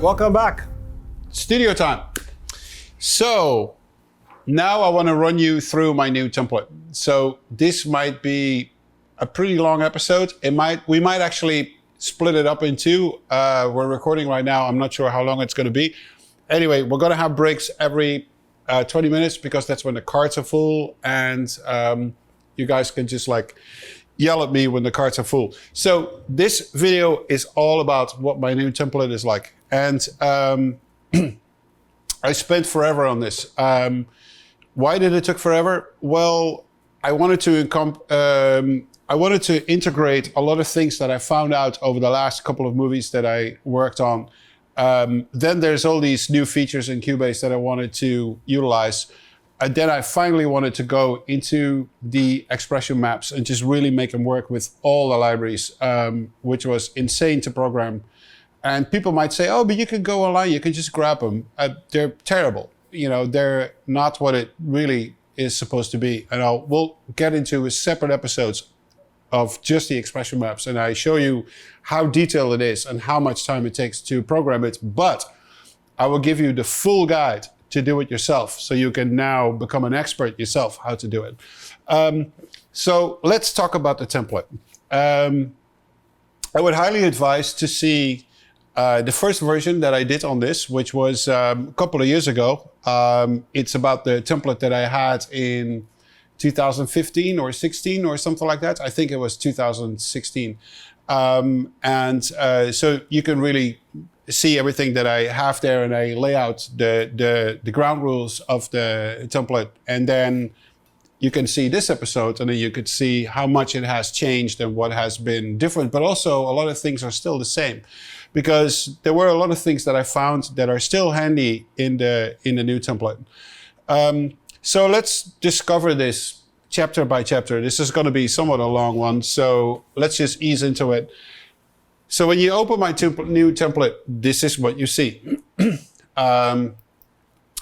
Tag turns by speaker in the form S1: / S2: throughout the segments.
S1: welcome back. Studio time. So now I want to run you through my new template. So this might be a pretty long episode. We might actually split it up in two. We're recording right now. I'm not sure how long it's going to be. Anyway, we're going to have breaks every 20 minutes because that's when the cards are full, and you guys can just like yell at me when the cards are full. So this video is all about what my new template is like. And I spent forever on this. Why did it take forever? Well, I wanted to integrate a lot of things that I found out over the last couple of movies that I worked on. Then there's all these new features in Cubase that I wanted to utilize. And then I finally wanted to go into the expression maps and just really make them work with all the libraries, which was insane to program. And people might say, oh, but you can go online, you can just grab them. They're terrible. You know, they're not what it really is supposed to be. And we'll get into separate episodes of just the expression maps. And I show you how detailed it is and how much time it takes to program it. But I will give you the full guide to do it yourself, so you can now become an expert yourself how to do it. So let's talk about the template. I would highly advise to see the first version that I did on this, which was a couple of years ago. It's about the template that I had in 2015 or 16 or something like that. I think it was 2016. So you can really see everything that I have there, and I lay out the ground rules of the template. And then you can see this episode, and then you could see how much it has changed and what has been different. But also a lot of things are still the same, because there were a lot of things that I found that are still handy in the new template. So let's discover this chapter by chapter. This is going to be somewhat a long one, so let's just ease into it. So when you open my new template, this is what you see.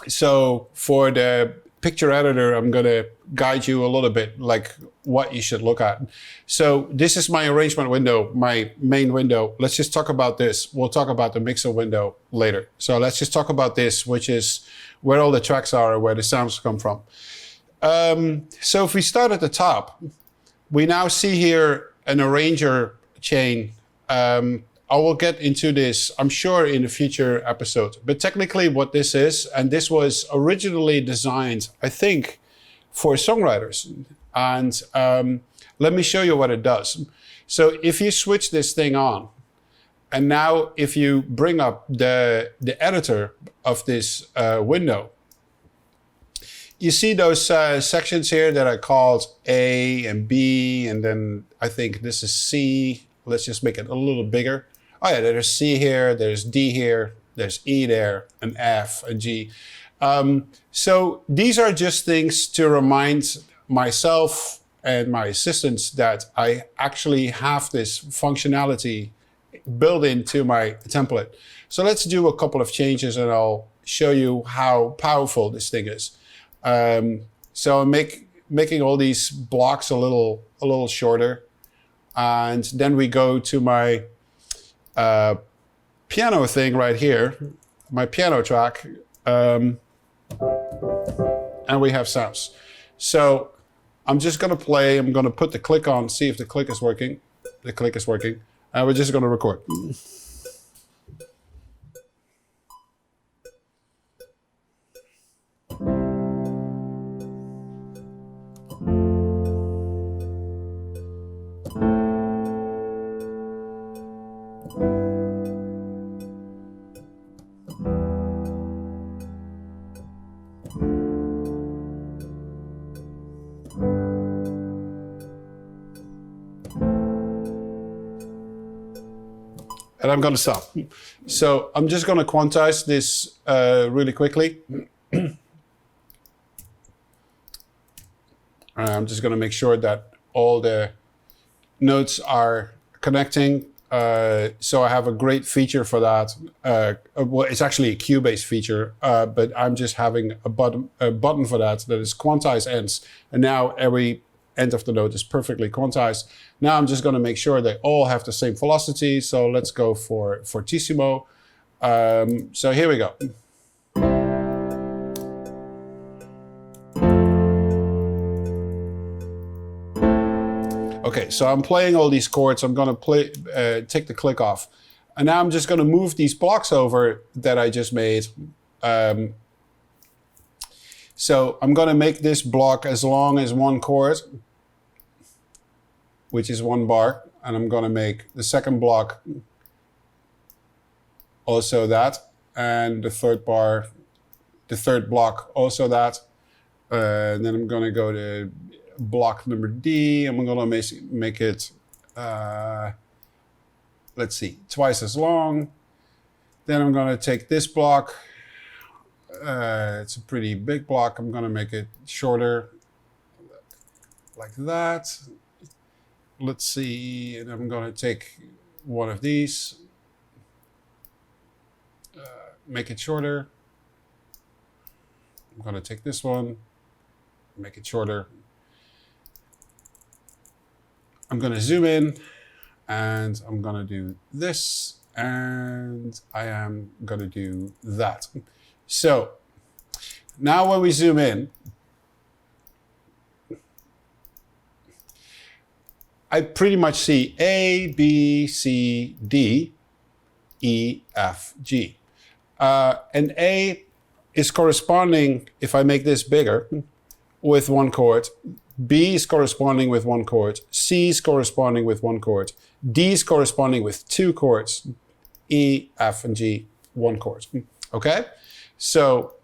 S1: So for the picture editor, I'm going to guide you a little bit, like what you should look at. So this is my arrangement window, my main window. Let's just talk about this. We'll talk about the mixer window later. So let's just talk about this, which is where all the tracks are and where the sounds come from. So if we start at the top, we now see here an arranger chain. I will get into this, I'm sure, in a future episode. But technically what this is, and this was originally designed, I think, for songwriters. And let me show you what it does. So if you switch this thing on, and now if you bring up the editor of this window, you see those sections here that I called A and B, and then I think this is C. Let's just make it a little bigger. Oh yeah, there's C here, there's D here, there's E there, and F and G. So these are just things to remind myself and my assistants that I actually have this functionality built into my template. So let's do a couple of changes, and I'll show you how powerful this thing is. So I'm making all these blocks a little shorter. And then we go to my piano thing right here, my piano track, and we have sounds. So I'm just going to play. I'm going to put the click on, see if the click is working. The click is working. And we're just going to record. And I'm going to stop. So I'm just going to quantize this really quickly. I'm just going to make sure that all the notes are connecting. So I have a great feature for that. Well, it's actually a Cubase feature, but I'm just having a button for that is quantize ends. And now every end of the note is perfectly quantized. Now I'm just going to make sure they all have the same velocity. So let's go for fortissimo. So here we go. Okay, so I'm playing all these chords. I'm gonna take the click off. And now I'm just gonna move these blocks over that I just made. So I'm gonna make this block as long as one chord, which is 1 bar. And I'm gonna make the second block also that. And the third block also that. And then I'm gonna go to block number D. I'm gonna make it, let's see, twice as long. Then I'm gonna take this block. It's a pretty big block. I'm gonna make it shorter, like that. Let's see, and I'm gonna take one of these, make it shorter. I'm gonna take this one, make it shorter. I'm gonna zoom in, and I'm gonna do this, and I am gonna do that. So now when we zoom in, I pretty much see A, B, C, D, E, F, G. And A is corresponding, if I make this bigger, with 1 chord. B is corresponding with 1 chord. C is corresponding with 1 chord. D is corresponding with 2 chords. E, F, and G, 1 chord. Okay? So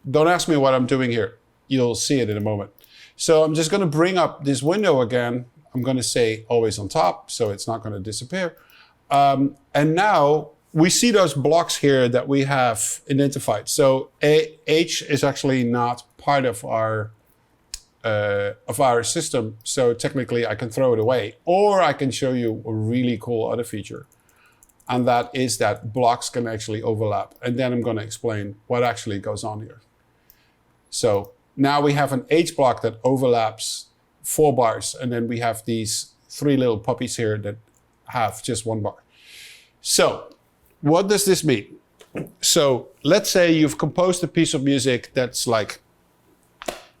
S1: don't ask me what I'm doing here. You'll see it in a moment. So I'm just going to bring up this window again. I'm going to say always on top, so it's not going to disappear. And now we see those blocks here that we have identified. So H is actually not part of our system. So technically I can throw it away, or I can show you a really cool other feature. And that is that blocks can actually overlap. And then I'm going to explain what actually goes on here. So now we have an H block that overlaps 4 bars. And then we have these 3 little puppies here that have just 1 bar. So what does this mean? So let's say you've composed a piece of music that's like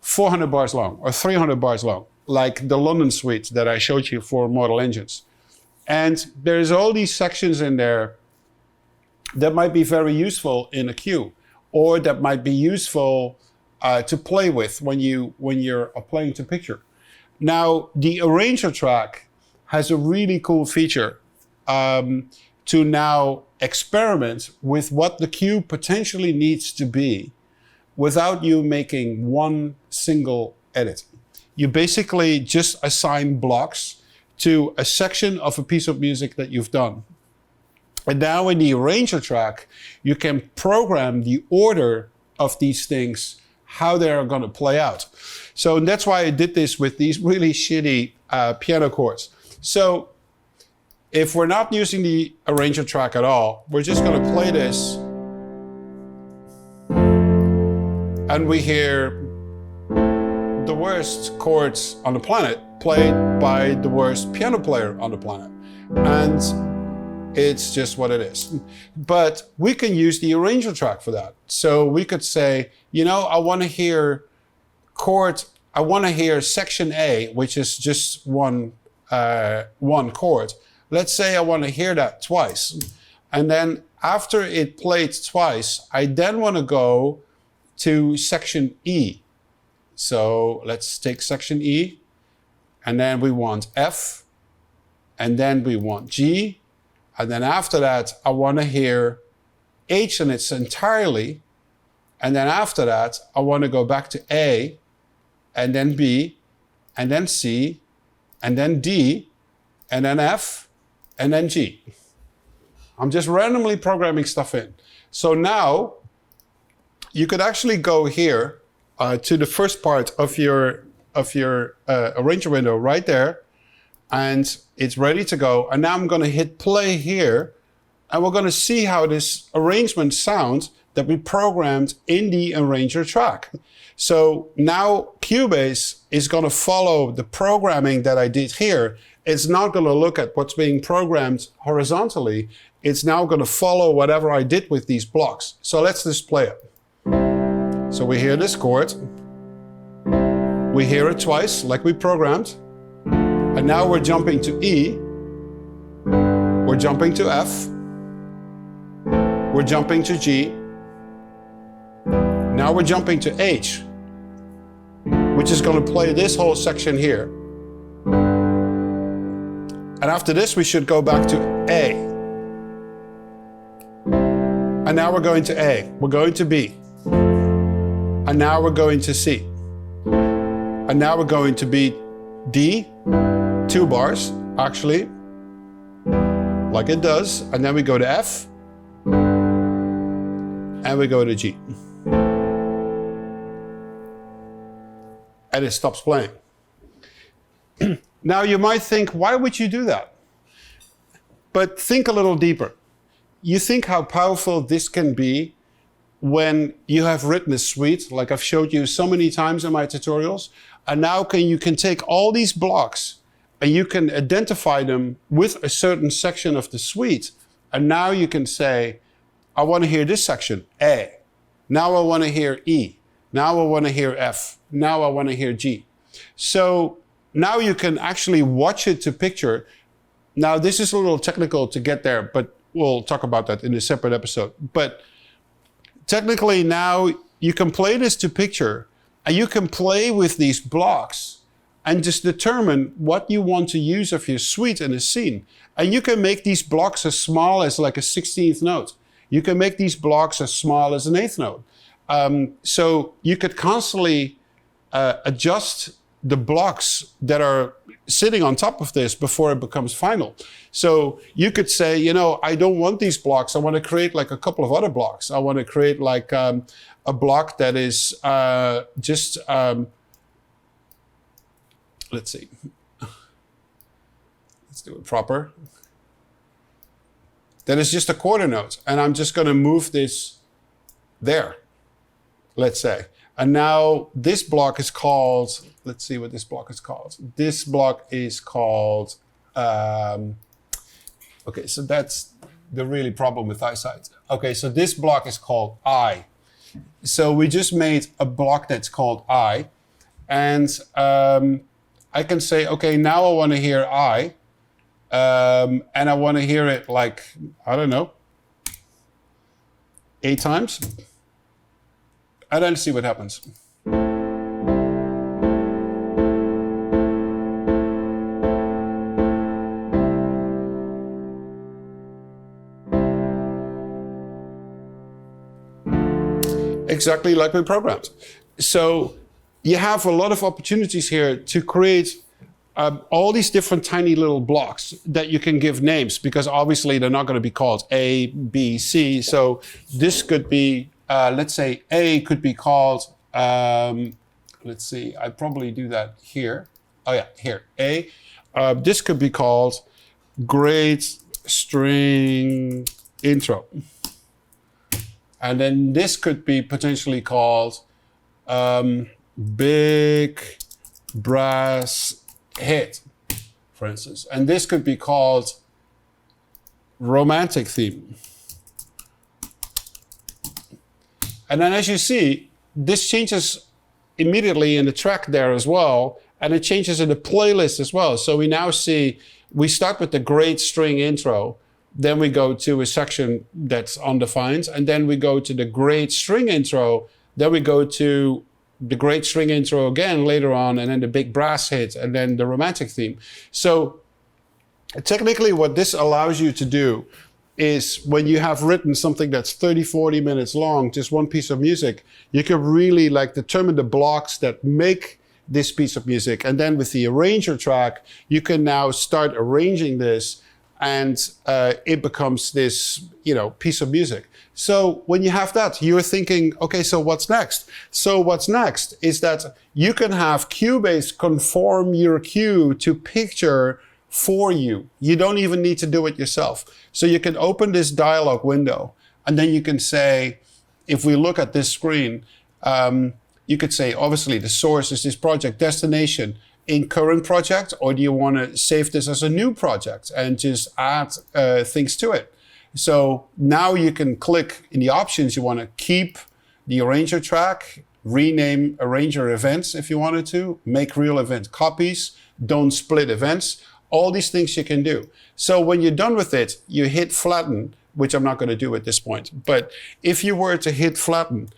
S1: 400 bars long or 300 bars long, like the London suite that I showed you for Mortal Engines. And there's all these sections in there that might be very useful in a cue, or that might be useful to play with when you're playing to picture. Now, the arranger track has a really cool feature to now experiment with what the cue potentially needs to be without you making one single edit. You basically just assign blocks to a section of a piece of music that you've done. And now in the arranger track, you can program the order of these things, how they're going to play out. So that's why I did this with these really shitty piano chords. So if we're not using the arranger track at all, we're just going to play this. And we hear the worst chords on the planet played by the worst piano player on the planet. And it's just what it is. But we can use the arranger track for that. So we could say, you know, I want to hear section A, which is just one chord. Let's say I want to hear that twice. And then after it played twice, I then want to go to section E. So let's take section E, and then we want F, and then we want G, and then after that, I want to hear H in its entirely, and then after that, I want to go back to A, and then B, and then C, and then D, and then F, and then G. I'm just randomly programming stuff in. So now, you could actually go here to the first part of your arranger window right there, and it's ready to go. And now I'm going to hit play here, and we're going to see how this arrangement sounds that we programmed in the arranger track. So now Cubase is going to follow the programming that I did here. It's not going to look at what's being programmed horizontally. it's now going to follow whatever I did with these blocks. So let's just play it. So we hear this chord. We hear it twice, like we programmed. And now we're jumping to E. We're jumping to F. We're jumping to G. Now we're jumping to H, which is going to play this whole section here. And after this, we should go back to A. And now we're going to A. We're going to B. And now we're going to C. And now we're going to B, D, 2 bars, actually, like it does. And then we go to F. And we go to G. And it stops playing. Now you might think, why would you do that? But think a little deeper. You think how powerful this can be when you have written a suite, like I've showed you so many times in my tutorials, and now you can take all these blocks and you can identify them with a certain section of the suite. And now you can say, I want to hear this section, A. Now I want to hear E. Now I want to hear F. Now I want to hear G. So now you can actually watch it to picture. Now this is a little technical to get there, but we'll talk about that in a separate episode. But technically now you can play this to picture, and you can play with these blocks and just determine what you want to use of your suite in a scene. And you can make these blocks as small as like a 16th note. You can make these blocks as small as an 8th note. So you could constantly adjust the blocks that are sitting on top of this before it becomes final. So you could say, you know, I don't want these blocks. I want to create like a couple of other blocks. I want to create like a block that is let's see. Let's do it proper. That is just a quarter note. And I'm just going to move this there, let's say. And now this block is called, let's see what this block is called. This block is called, okay, so that's the really problem with eyesight. Okay, so this block is called I. So we just made a block that's called I. And I can say, okay, now I want to hear I. And I want to hear it like, I don't know, 8 times. And then see what happens. Exactly like we programmed. So you have a lot of opportunities here to create all these different tiny little blocks that you can give names, because obviously they're not going to be called A, B, C. So this could be, let's say A could be called, let's see, I probably do that here. Oh yeah, here, A. This could be called Great String Intro. And then this could be potentially called Big Brass Hit, for instance. And this could be called Romantic Theme. And then as you see, this changes immediately in the track there as well. And it changes in the playlist as well. So we now see, we start with the Great String Intro. Then we go to a section that's undefined. And then we go to the Great String Intro. Then we go to the Great String Intro again later on. And then the Big Brass Hit. And then the Romantic Theme. So technically what this allows you to do is when you have written something that's 30, 40 minutes long, just one piece of music, you can really like determine the blocks that make this piece of music. And then with the arranger track, you can now start arranging this, and it becomes this, you know, piece of music. So when you have that, you're thinking, okay, so what's next? So what's next is that you can have Cubase conform your cue to picture for you. You don't even need to do it yourself. So you can open this dialog window, and then you can say, if we look at this screen, you could say, obviously the source is this project, destination in current project, or do you want to save this as a new project and just add things to it? So now you can click in the options. You want to keep the arranger track, rename arranger events if you wanted to, make real event copies, don't split events. All these things you can do. So when you're done with it, you hit flatten, which I'm not going to do at this point. But if you were to hit flatten,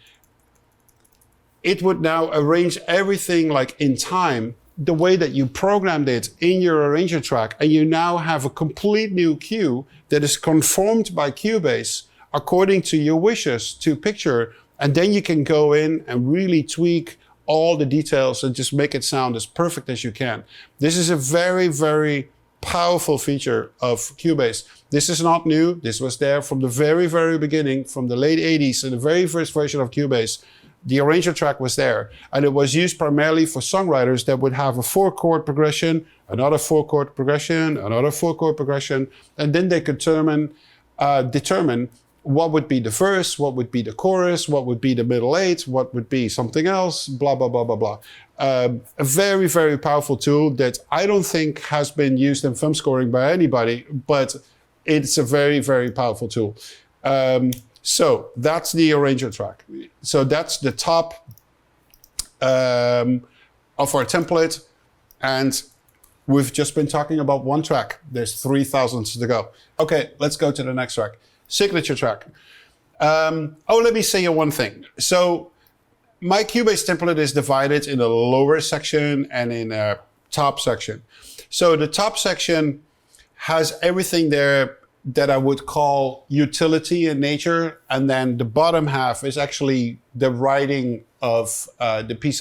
S1: it would now arrange everything like in time, the way that you programmed it in your arranger track. And you now have a complete new cue that is conformed by Cubase according to your wishes to picture. And then you can go in and really tweak all the details and just make it sound as perfect as you can. This is a very, very powerful feature of Cubase. This is not new. This was there from the very, very beginning, from the late 80s, in the very first version of Cubase. The arranger track was there, and it was used primarily for songwriters that would have a 4-chord progression, another 4-chord progression, another 4-chord progression, and then they could determine what would be the verse, what would be the chorus, what would be the middle 8, what would be something else, blah, blah, blah, blah, blah. A very, very powerful tool that I don't think has been used in film scoring by anybody, but it's a very, very powerful tool. So that's the arranger track. So that's the top of our template. And we've just been talking about one track. There's 3,000 to go. Okay, let's go to the next track. Signature track. Let me say one thing. So my Cubase template is divided in a lower section and in a top section. So the top section has everything there that I would call utility in nature. And then the bottom half is actually the writing of the piece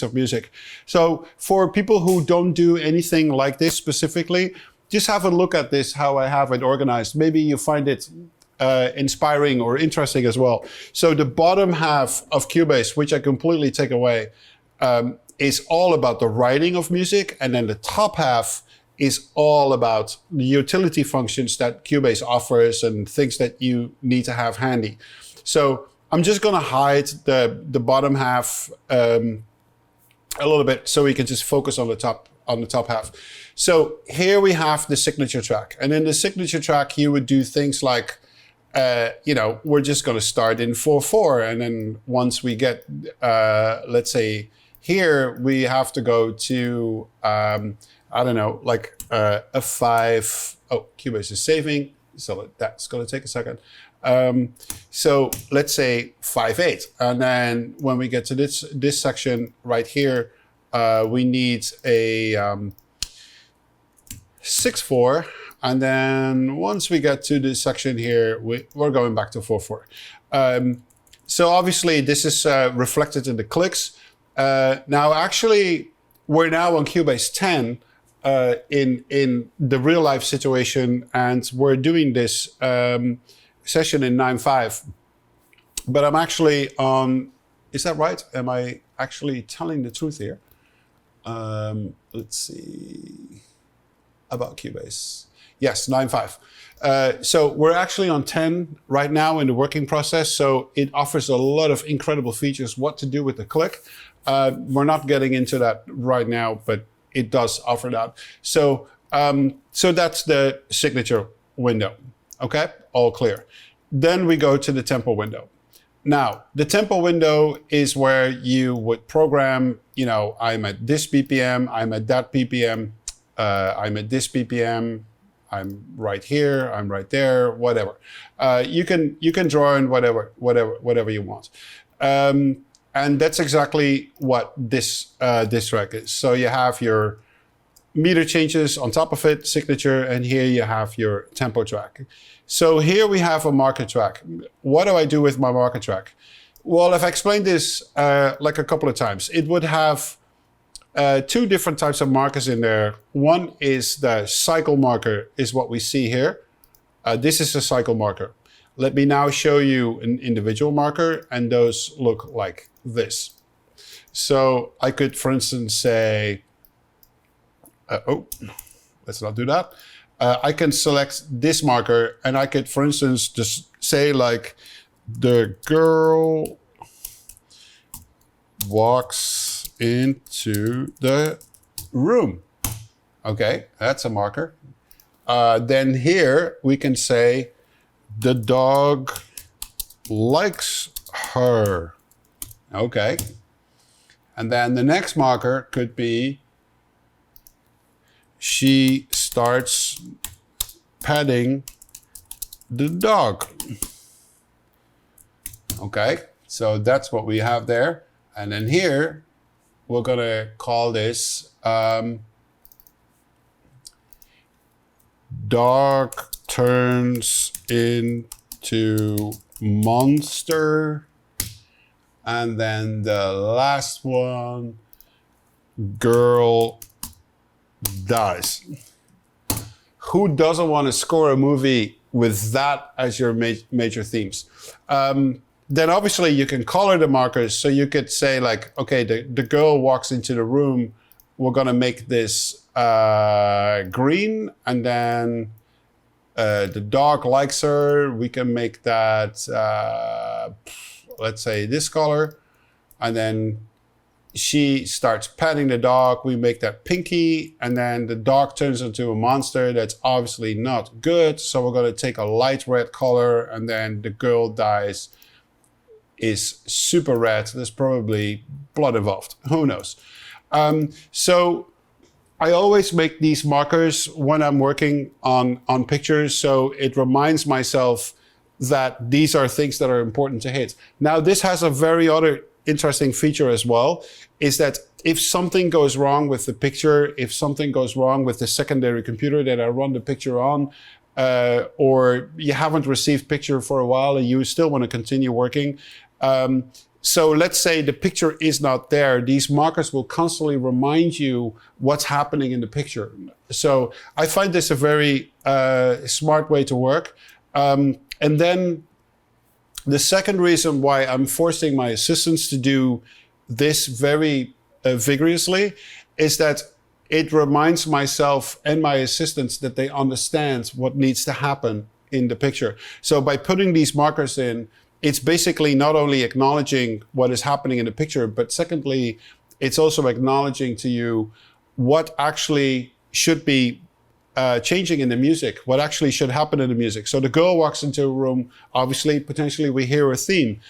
S1: of music. So for people who don't do anything like this specifically, just have a look at this, how I have it organized. Maybe you find it inspiring or interesting as well. So the bottom half of Cubase, which I completely take away, is all about the writing of music. And then the top half is all about the utility functions that Cubase offers and things that you need to have handy. So I'm just going to hide the bottom half a little bit so we can just focus on the top half. So here we have the signature track. And in the signature track, you would do things like, we're just going to start in 4/4. And then once we get, let's say here, we have to go to, I don't know, like a 5. Oh, Cubase is saving. So that's going to take a second. So let's say 5/8. And then when we get to this section right here, we need a 6/4. And then once we get to this section here, we're going back to 4/4. So obviously this is reflected in the clicks. Now actually, we're now on Cubase 10 in the real life situation, and we're doing this session in 9/5. But I'm actually on, is that right? Am I actually telling the truth here? Let's see, about Cubase. Yes, 9/5. So we're actually on 10 right now in the working process. So it offers a lot of incredible features, what to do with the click. We're not getting into that right now, but it does offer that. So, so that's the signature window. Okay, all clear. Then we go to the tempo window. Now, the tempo window is where you would program, I'm at this BPM, I'm at that BPM, I'm at this BPM, I'm right here, I'm right there, whatever. You can draw in whatever you want. And that's exactly what this track is. So you have your meter changes on top of it, signature, and here you have your tempo track. So here we have a marker track. What do I do with my marker track? Well, I've explained this like a couple of times. It would have 2 different types of markers in there. One is the cycle marker, is what we see here. This is a cycle marker. Let me now show you an individual marker, and those look like this. So I could, for instance, say, let's not do that. I can select this marker, and I could, for instance, just say like, the girl walks into the room. Okay, that's a marker. Then here we can say, The dog likes her. Okay. And then the next marker could be she starts petting the dog. Okay, so that's what we have there. And then here, we're gonna call this dog turns into monster. And then the last one, girl dies. Who doesn't want to score a movie with that as your major themes? Then obviously you can color the markers. So you could say like, okay, the girl walks into the room. We're gonna make this green, and then the dog likes her. We can make that, let's say this color. And then she starts petting the dog. We make that pinky, and then the dog turns into a monster. That's obviously not good. So we're gonna take a light red color, and then the girl dies is super red. There's probably blood involved. Who knows? So I always make these markers when I'm working on pictures. So it reminds myself that these are things that are important to hit. Now, this has a very other interesting feature as well, is that if something goes wrong with the picture, if something goes wrong with the secondary computer that I run the picture on, or you haven't received picture for a while and you still want to continue working, so let's say the picture is not there, these markers will constantly remind you what's happening in the picture. So I find this a very smart way to work. And then the second reason why I'm forcing my assistants to do this very vigorously is that it reminds myself and my assistants that they understand what needs to happen in the picture. So by putting these markers in, it's basically not only acknowledging what is happening in the picture, but secondly, it's also acknowledging to you what actually should be changing in the music, what actually should happen in the music. So the girl walks into a room, obviously, potentially we hear a theme.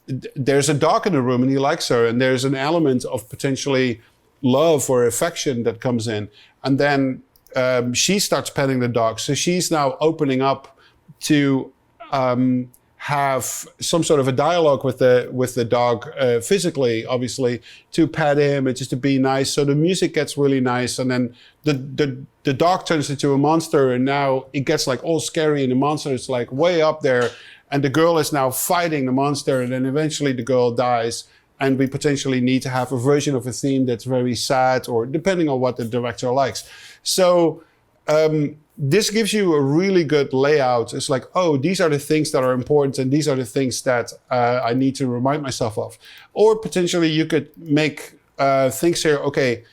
S1: There's a dog in the room and he likes her, and there's an element of potentially love or affection that comes in. And then she starts petting the dog. So she's now opening up to have some sort of a dialogue with the dog physically, obviously, to pet him and just to be nice. So the music gets really nice, and then the dog turns into a monster, and now it gets like all scary, and the monster is like way up there, and the girl is now fighting the monster, and then eventually the girl dies, and we potentially need to have a version of a theme that's very sad, or depending on what the director likes. So this gives you a really good layout. It's like, oh, these are the things that are important, and these are the things that I need to remind myself of. Or potentially you could make things here, okay,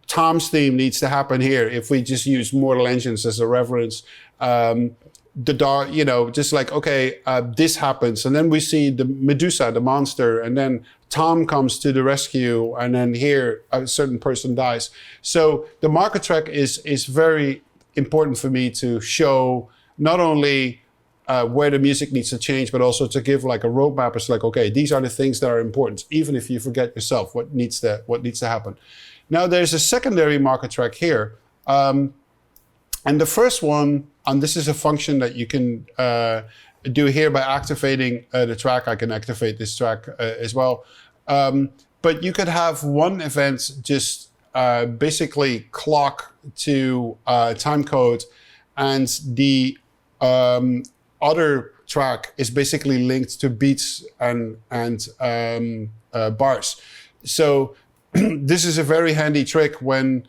S1: Tom's theme needs to happen here. If we just use Mortal Engines as a reference, the dog, you know, just like, okay, this happens. And then we see the Medusa, the monster, and then Tom comes to the rescue, and then here a certain person dies. So the marker track is very important for me to show not only where the music needs to change, but also to give like a roadmap. It's like, okay, these are the things that are important, even if you forget yourself what needs to happen. Now there's a secondary marker track here, and the first one, and this is a function that you can do here by activating the track. I can activate this track as well, but you could have one event just basically clock to time code, and the other track is basically linked to beats and bars. So this is a very handy trick when,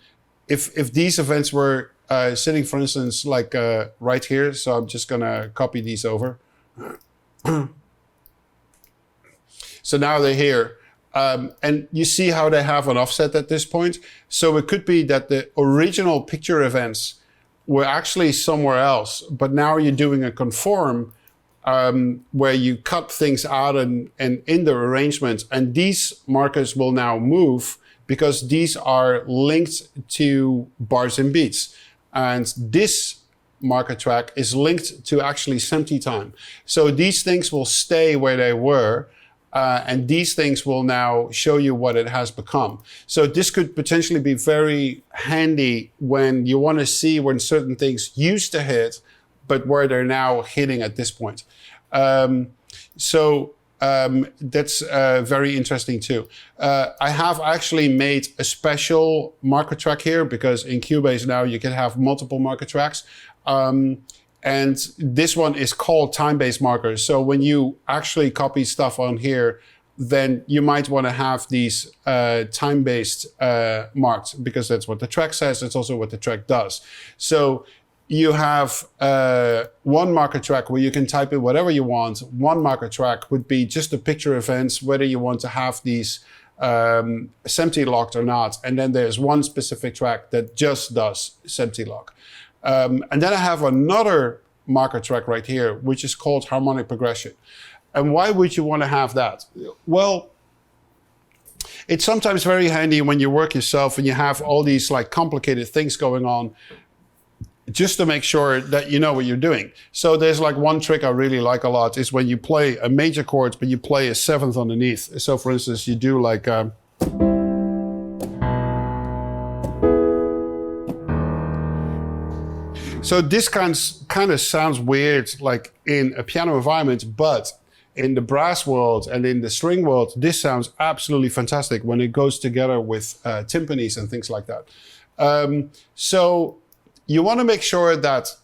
S1: if these events were sitting, for instance, like right here. So I'm just gonna copy these over. So now they're here. And you see how they have an offset at this point. So it could be that the original picture events were actually somewhere else, but now you're doing a conform where you cut things out and in the arrangement, and these markers will now move because these are linked to bars and beats. And this marker track is linked to actually SMPTE time. So these things will stay where they were, and these things will now show you what it has become. So this could potentially be very handy when you want to see when certain things used to hit, but where they're now hitting at this point. That's very interesting too. I have actually made a special marker track here because in Cubase now you can have multiple marker tracks. And this one is called time-based markers. So when you actually copy stuff on here, then you might want to have these time-based marked because that's what the track says. It's also what the track does. So you have one marker track where you can type in whatever you want. One marker track would be just the picture events, whether you want to have these SMPTE locked or not. And then there's one specific track that just does SMPTE lock. And then I have another marker track right here, which is called harmonic progression. And why would you want to have that? Well, it's sometimes very handy when you work yourself and you have all these like complicated things going on, just to make sure that you know what you're doing. So there's like one trick I really like a lot is when you play a major chord, but you play a seventh underneath. So for instance, you do like... So this kind of sounds weird, like in a piano environment, but in the brass world and in the string world, this sounds absolutely fantastic when it goes together with timpanis and things like that. So you want to make sure that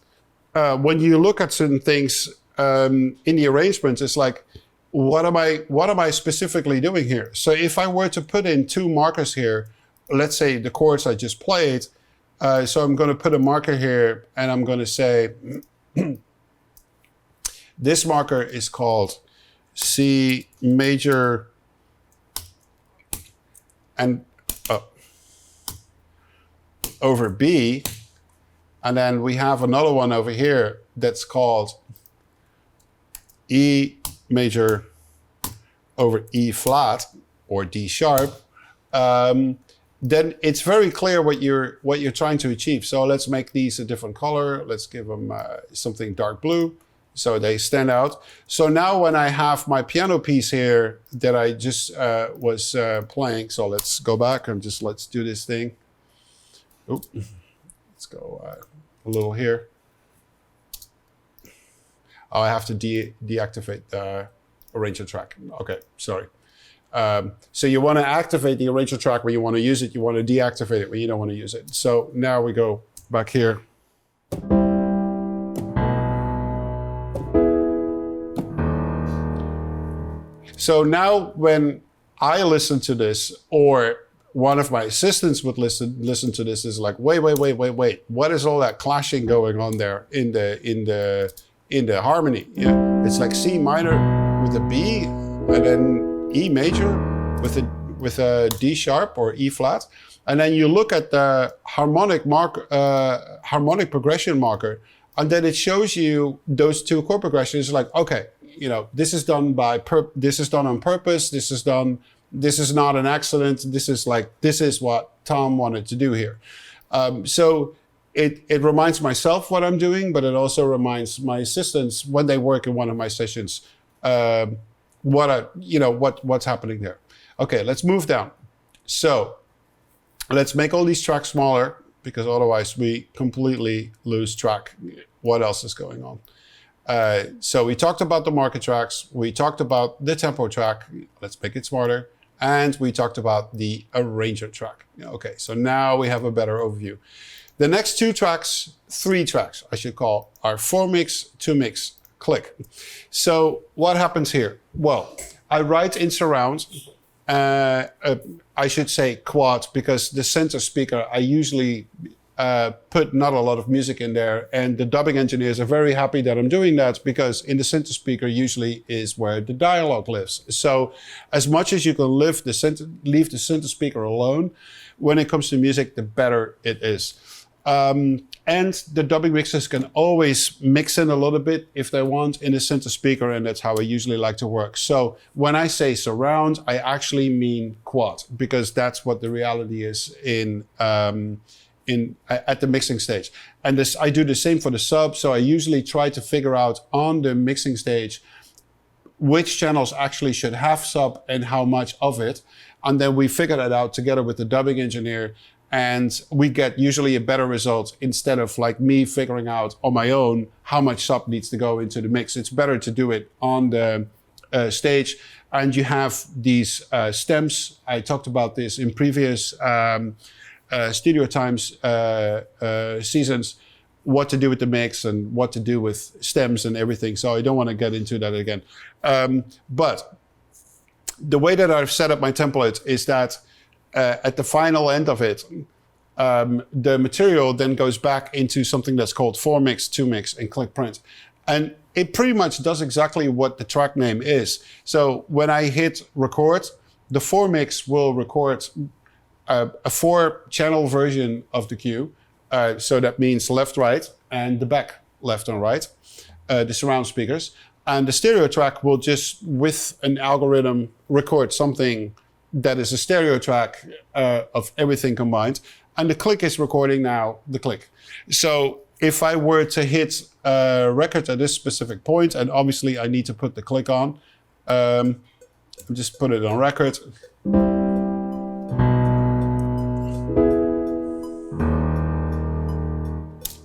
S1: when you look at certain things in the arrangement, it's like, what am I specifically doing here? So if I were to put in two markers here, let's say the chords I just played, so I'm going to put a marker here and I'm going to say, this marker is called C major and over B. And then we have another one over here that's called E major over E flat or D sharp. Then it's very clear what you're trying to achieve. So let's make these a different color. Let's give them something dark blue so they stand out. So now when I have my piano piece here that I just was playing, so let's go back and just let's do this thing. Oop. Let's go a little here. Oh, I have to deactivate the arranger track. Okay, sorry. So you want to activate the arranger track when you want to use it. You want to deactivate it when you don't want to use it. So now we go back here. So now when I listen to this, or one of my assistants would listen to this, is like, wait. What is all that clashing going on there in the harmony? Yeah, it's like C minor with a B, and then E major with a D sharp or E flat, and then you look at the harmonic progression marker, and then it shows you those two chord progressions. Like, okay, this is done this is done on purpose. This is not an accident. This is what Tom wanted to do here. So it reminds myself what I'm doing, but it also reminds my assistants when they work in one of my sessions. What's happening there. Okay, let's move down. So let's make all these tracks smaller because otherwise we completely lose track what else is going on. So we talked about the marker tracks, we talked about the tempo track, let's make it smarter, and we talked about the arranger track. Okay, so now we have a better overview. The next three tracks I should call, are 4-mix, 2-mix, click. So what happens here? Well, I write in surround, I should say quad, because the center speaker, I usually put not a lot of music in there, and the dubbing engineers are very happy that I'm doing that, because in the center speaker usually is where the dialogue lives. So as much as you can leave the center speaker alone, when it comes to music, the better it is. And the dubbing mixers can always mix in a little bit if they want in the center speaker, and that's how I usually like to work. So when I say surround, I actually mean quad, because that's what the reality is in at the mixing stage. And this, I do the same for the sub. So I usually try to figure out on the mixing stage which channels actually should have sub and how much of it. And then we figure that out together with the dubbing engineer, and we get usually a better result instead of like me figuring out on my own how much sub needs to go into the mix. It's better to do it on the stage. And you have these stems. I talked about this in previous Studio Times seasons, what to do with the mix and what to do with stems and everything. So I don't want to get into that again. But the way that I've set up my template is that at the final end of it, the material then goes back into something that's called 4-mix, 2-mix, and click print. And it pretty much does exactly what the track name is. So when I hit record, the 4-mix will record a 4-channel version of the cue. So that means left, right, and the back, left and right, the surround speakers. And the stereo track will just, with an algorithm, record something that is a stereo track of everything combined. And the click is recording now the click. So if I were to hit record at this specific point, and obviously I need to put the click on, just put it on record.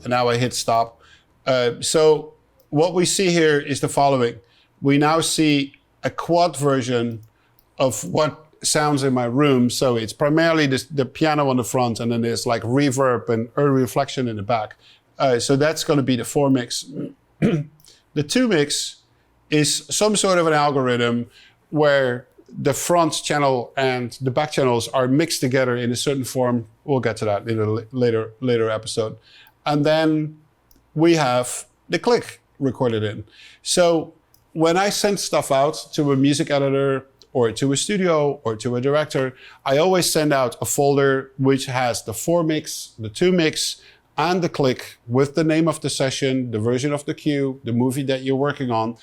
S1: And now I hit stop. So what we see here is the following. We now see a quad version of what sounds in my room. So it's primarily the piano on the front, and then there's like reverb and early reflection in the back. So that's going to be the 4-mix. The 2-mix is some sort of an algorithm where the front channel and the back channels are mixed together in a certain form. We'll get to that in a later episode. And then we have the click recorded in. So when I send stuff out to a music editor or to a studio or to a director, I always send out a folder which has the 4-mix, the 2-mix, and the click with the name of the session, the version of the cue, the movie that you're working on,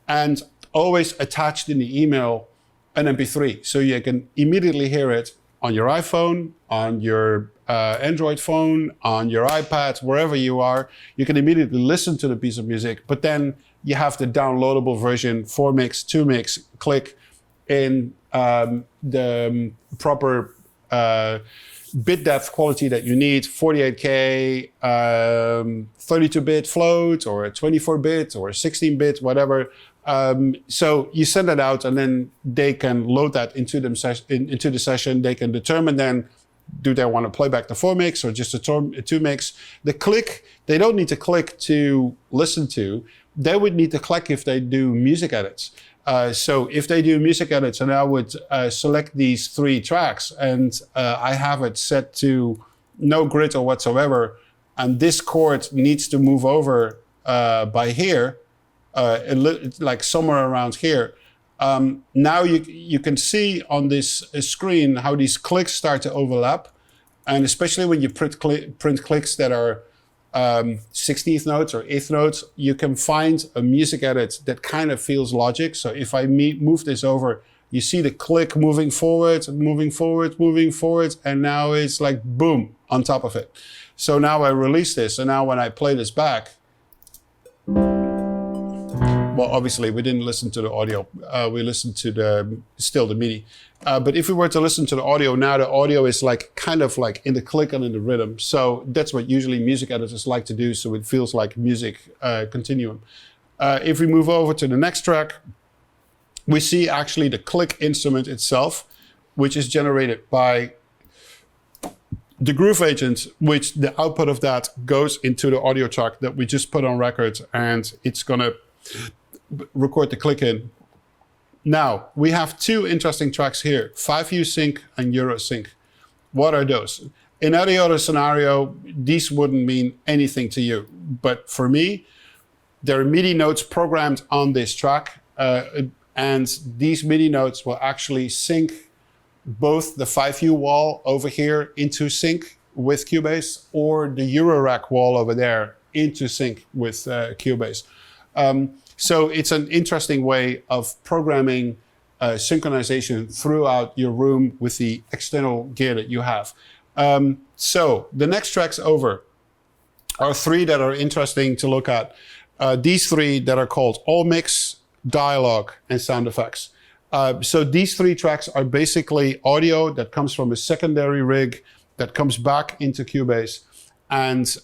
S1: and always attached in the email an MP3. So you can immediately hear it on your iPhone, on your Android phone, on your iPad, wherever you are. You can immediately listen to the piece of music, but then you have the downloadable version, 4-mix, 2-mix, click in the proper bit depth quality that you need, 48K, 32-bit float, or a 24-bit, or a 16-bit, whatever. So you send it out, and then they can load that into the session. They can determine then, do they want to play back the 4-mix or just a 2-mix? The click, they don't need to click to listen to. They would need to click if they do music edits. So if they do music edits, and I would select these 3 tracks, and I have it set to no grid or whatsoever, and this chord needs to move over by here, like somewhere around here. Now you can see on this screen how these clicks start to overlap, and especially when you print clicks that are 16th notes or 8th notes, you can find a music edit that kind of feels logic. So if I move this over, you see the click moving forward, moving forward, moving forward, and now it's like boom on top of it. So now I release this, and now when I play this back, well, obviously we didn't listen to the audio. We listened to the MIDI. But if we were to listen to the audio, now the audio is like kind of like in the click and in the rhythm. So that's what usually music editors like to do. So it feels like music continuum. If we move over to the next track, we see actually the click instrument itself, which is generated by the groove agent, which the output of that goes into the audio track that we just put on record, and it's gonna record the click in. Now, we have 2 interesting tracks here, 5U sync and Euro sync. What are those? In any other scenario, these wouldn't mean anything to you. But for me, there are MIDI notes programmed on this track, and these MIDI notes will actually sync both the 5U wall over here into sync with Cubase, or the Eurorack wall over there into sync with Cubase. So it's an interesting way of programming synchronization throughout your room with the external gear that you have. So the next tracks over are 3 that are interesting to look at. These 3 that are called All Mix, Dialogue, and Sound Effects. So these 3 tracks are basically audio that comes from a secondary rig that comes back into Cubase. And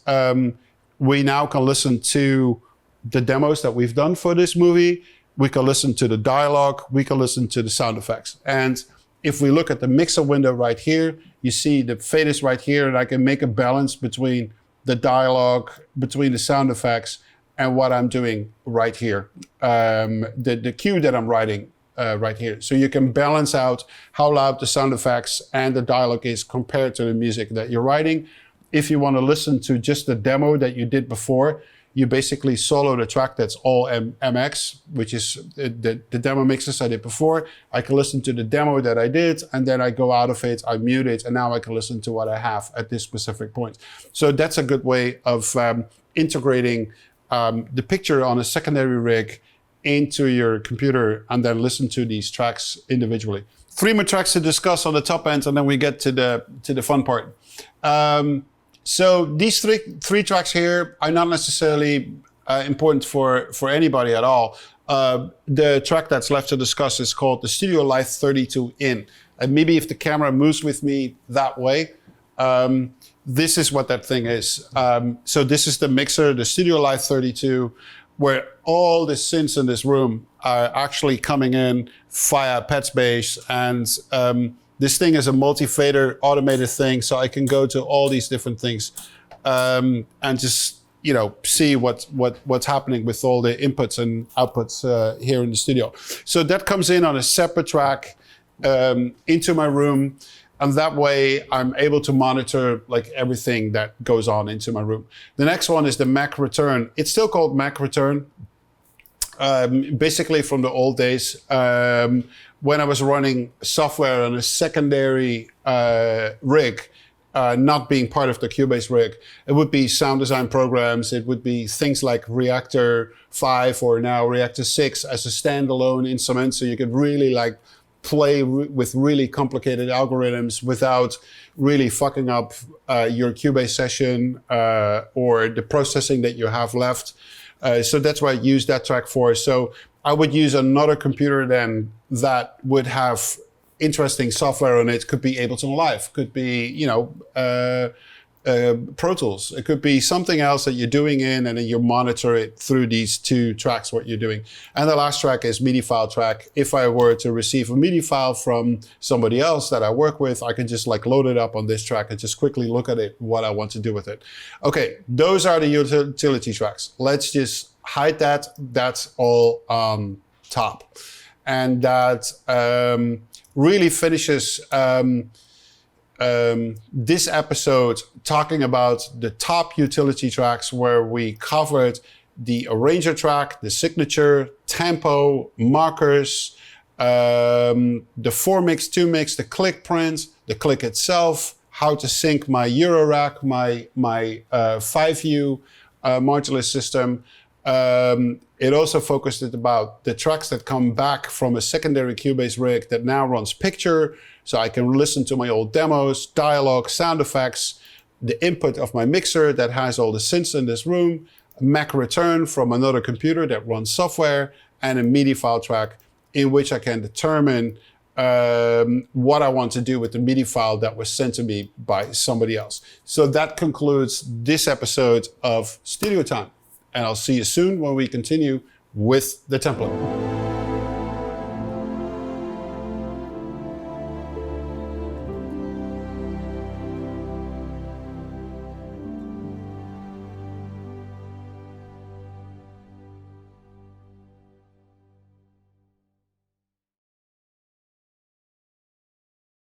S1: we now can listen to the demos that we've done for this movie. We can listen to the dialogue. We can listen to the sound effects. And if we look at the mixer window right here, you see the fade is right here, and I can make a balance between the dialogue, between the sound effects, and what I'm doing right here. The cue that I'm writing right here. So you can balance out how loud the sound effects and the dialogue is compared to the music that you're writing. If you want to listen to just the demo that you did before, you basically solo the track that's all MX, which is the demo mixes I did before. I can listen to the demo that I did, and then I go out of it, I mute it, and now I can listen to what I have at this specific point. So that's a good way of integrating the picture on a secondary rig into your computer and then listen to these tracks individually. 3 more tracks to discuss on the top end, and then we get to the fun part. So these three tracks here are not necessarily important for anybody at all. The track that's left to discuss is called the Studio Live 32 In. And maybe if the camera moves with me that way, this is what that thing is. So this is the mixer, the Studio Live 32, where all the synths in this room are actually coming in via Petsbase, and this thing is a multi-fader automated thing, so I can go to all these different things and just see what's happening with all the inputs and outputs here in the studio. So that comes in on a separate track into my room, and that way I'm able to monitor like everything that goes on into my room. The next one is the Mac Return. It's still called Mac Return. Basically from the old days, when I was running software on a secondary rig, not being part of the Cubase rig, it would be sound design programs. It would be things like Reactor 5 or now Reactor 6 as a standalone instrument. So you could really like play with really complicated algorithms without really fucking up your Cubase session or the processing that you have left. So that's what I use that track for. So I would use another computer then that would have interesting software on it. Could be Ableton Live, could be, Pro Tools. It could be something else that you're doing in, and then you monitor it through these 2 tracks, what you're doing. And the last track is MIDI file track. If I were to receive a MIDI file from somebody else that I work with, I can just like load it up on this track and just quickly look at it, what I want to do with it. Okay, those are the utility tracks. Let's just hide that. That's all on top. And that really finishes this episode talking about the top utility tracks, where we covered the arranger track, the signature, tempo, markers, the 4 mix, 2 mix, the click print, the click itself, how to sync my Eurorack, my 5U modular system. It also focused about the tracks that come back from a secondary Cubase rig that now runs picture, so I can listen to my old demos, dialogue, sound effects, the input of my mixer that has all the synths in this room, Mac Return from another computer that runs software, and a MIDI file track in which I can determine what I want to do with the MIDI file that was sent to me by somebody else. So that concludes this episode of Studio Time. And I'll see you soon when we continue with the template.